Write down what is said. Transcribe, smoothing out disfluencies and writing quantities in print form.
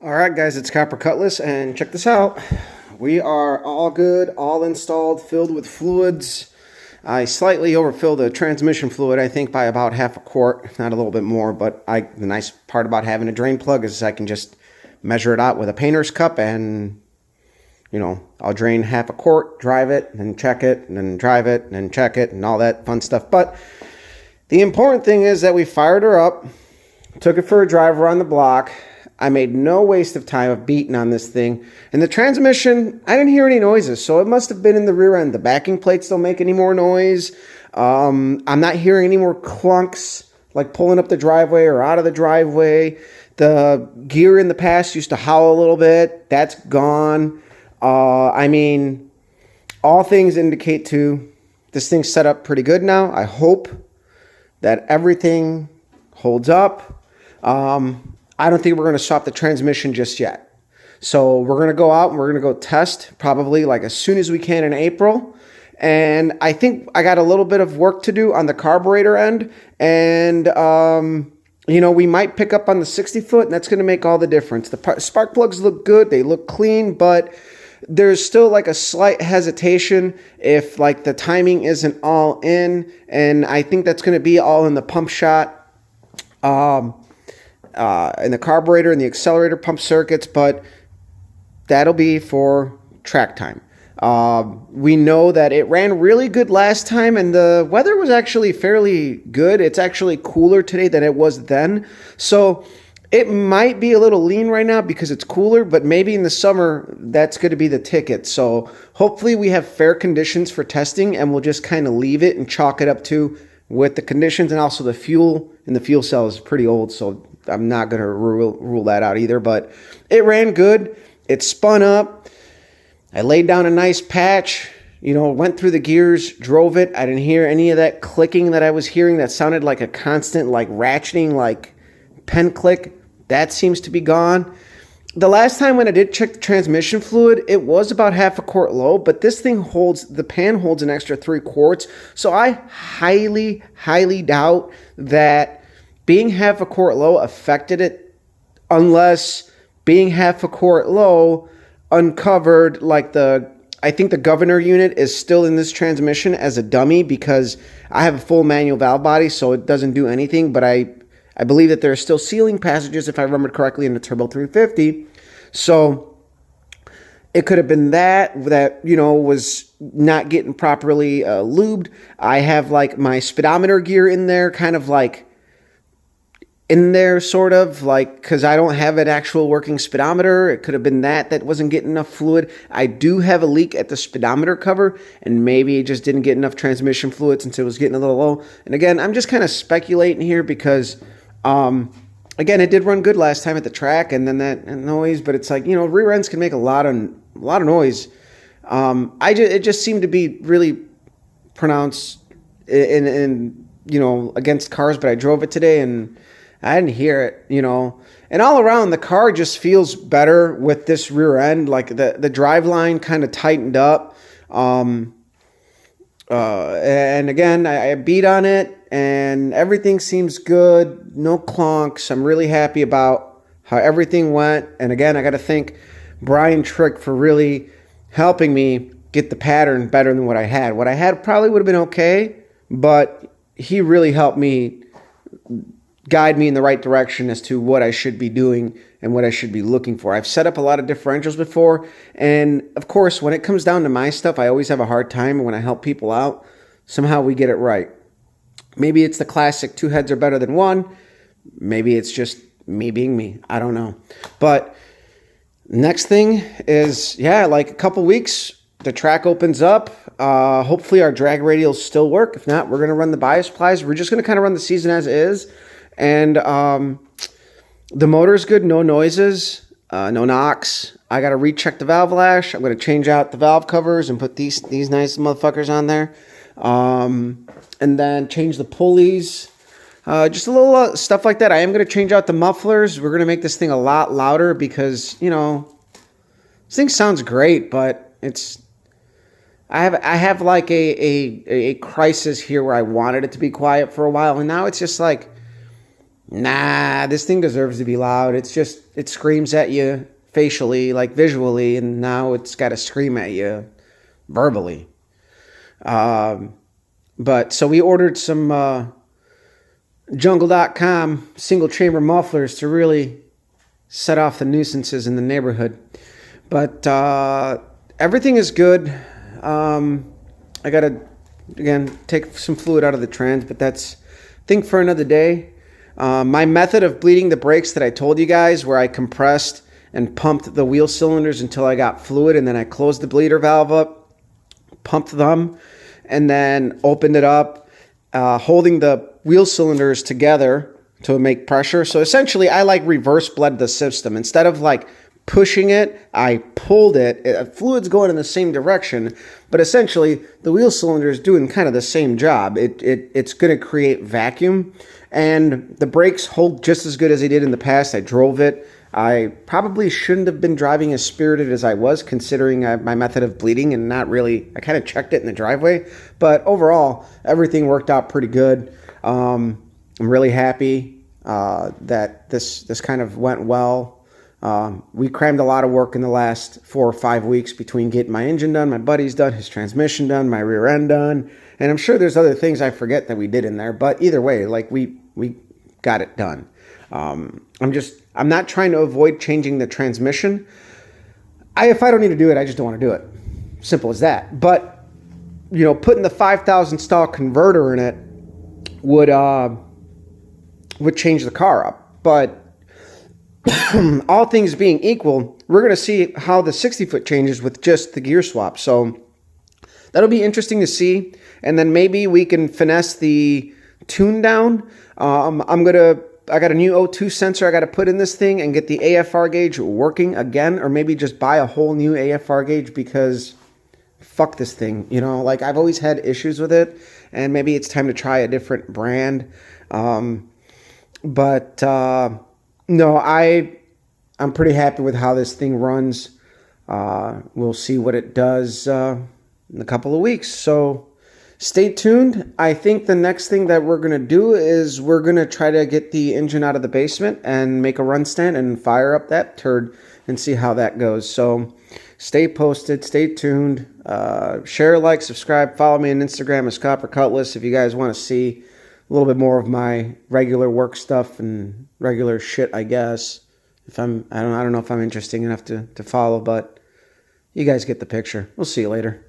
All right, guys, it's Copper Cutlass, and check this out. We are all good, all installed, filled with fluids. I slightly overfilled the transmission fluid, I think, by about half a quart, if not a little bit more. But the nice part about having a drain plug is I can just measure it out with a painter's cup, and I'll drain half a quart, drive it, and then check it, and then drive it, and then check it, and all that fun stuff. But the important thing is that we fired her up, took it for a drive around the block. I made no waste of time of beating on this thing. And the transmission, I didn't hear any noises, so it must have been in the rear end. The backing plates don't make any more noise. I'm not hearing any more clunks, like pulling up the driveway or out of the driveway. The gear in the past used to howl a little bit. That's gone. All things indicate to this thing's set up pretty good now. I hope that everything holds up. I don't think we're going to swap the transmission just yet. So we're going to go out and we're going to go test probably like as soon as we can in April. And I think I got a little bit of work to do on the carburetor end. And, we might pick up on the 60 foot, and that's going to make all the difference. The spark plugs look good. They look clean, but there's still like a slight hesitation if like the timing isn't all in. And I think that's going to be all in the pump shot. In the carburetor and the accelerator pump circuits, but that'll be for track time. We know that it ran really good last time, and the weather was actually fairly good. It's actually cooler today than it was then. So it might be a little lean right now because it's cooler, but maybe in the summer, that's going to be the ticket. So hopefully we have fair conditions for testing, and we'll just kind of leave it and chalk it up to with the conditions. And also the fuel in the fuel cell is pretty old, so I'm not going to rule that out either. But it ran good. It spun up. I laid down a nice patch, went through the gears, drove it. I didn't hear any of that clicking that I was hearing that sounded like a constant, like ratcheting, like pen click. That seems to be gone. The last time when I did check the transmission fluid, it was about half a quart low, but this thing the pan holds an extra 3 quarts. So I highly, highly doubt that being half a quart low affected it, unless being half a quart low uncovered I think the governor unit is still in this transmission as a dummy because I have a full manual valve body, so it doesn't do anything. But I believe that there are still sealing passages, if I remember correctly, in the Turbo 350. So it could have been that was not getting properly lubed. I have like my speedometer gear in there, kind of like in there, sort of like, because I don't have an actual working speedometer. It could have been that wasn't getting enough fluid. I do have a leak at the speedometer cover, and maybe it just didn't get enough transmission fluid since it was getting a little low. And again, I'm just kind of speculating here because, again, it did run good last time at the track, and then that noise. But it's like, rear ends can make a lot of noise. It just seemed to be really pronounced in against cars. But I drove it today and I didn't hear it, and all around the car just feels better with this rear end. Like the drive line kind of tightened up. And again, I beat on it and everything seems good. No clunks. I'm really happy about how everything went. And again, I got to thank Brian Trick for really helping me get the pattern better than what I had. What I had probably would have been okay, but he really helped me guide me in the right direction as to what I should be doing and what I should be looking for. I've set up a lot of differentials before, and of course, when it comes down to my stuff, I always have a hard time. When I help people out, somehow we get it right. Maybe it's the classic 2 heads are better than 1. Maybe it's just me being me. I don't know. But next thing is, like a couple weeks, the track opens up. Hopefully our drag radials still work. If not, we're going to run the bias plies. We're just going to kind of run the season as is. And the motor's good, no noises, no knocks. I got to recheck the valve lash. I'm going to change out the valve covers and put these nice motherfuckers on there. And then change the pulleys. Just a little stuff like that. I am going to change out the mufflers. We're going to make this thing a lot louder because, this thing sounds great, but I have like a crisis here where I wanted it to be quiet for a while, and now it's just like Nah, this thing deserves to be loud. It's just, it screams at you facially, like visually, and now it's got to scream at you verbally. But so we ordered some jungle.com single chamber mufflers to really set off the nuisances in the neighborhood. But everything is good. I got to, again, take some fluid out of the trans, but that's a thing for another day. My method of bleeding the brakes that I told you guys, where I compressed and pumped the wheel cylinders until I got fluid, and then I closed the bleeder valve up, pumped them, and then opened it up, holding the wheel cylinders together to make pressure. So essentially, I like reverse bled the system. Instead of like pushing it, I pulled it. Fluid's going in the same direction, but essentially the wheel cylinder is doing kind of the same job. It's going to create vacuum, and the brakes hold just as good as they did in the past. I drove it. I probably shouldn't have been driving as spirited as I was, considering my method of bleeding, and not really, I kind of checked it in the driveway, but overall, everything worked out pretty good. I'm really happy that this kind of went well. We crammed a lot of work in the last 4 or 5 weeks between getting my engine done, my buddy's done, his transmission done, my rear end done, and I'm sure there's other things I forget that we did in there, but either way, like we got it done. I'm not trying to avoid changing the transmission. If I don't need to do it, I just don't want to do it. Simple as that. But, putting the 5,000 stall converter in it would change the car up. But all things being equal, we're going to see how the 60-foot changes with just the gear swap. So that'll be interesting to see. And then maybe we can finesse the tune down. I got a new O2 sensor I got to put in this thing and get the AFR gauge working again, or maybe just buy a whole new AFR gauge because fuck this thing. Like I've always had issues with it, and maybe it's time to try a different brand. No, I'm pretty happy with how this thing runs. We'll see what it does in a couple of weeks. So stay tuned. I think the next thing that we're going to do is we're going to try to get the engine out of the basement and make a run stand and fire up that turd and see how that goes. So stay posted, stay tuned, share, like, subscribe, follow me on Instagram as Copper Cutlass if you guys want to see a little bit more of my regular work stuff and regular shit, I guess. I don't know if I'm interesting enough to follow, but you guys get the picture. We'll see you later.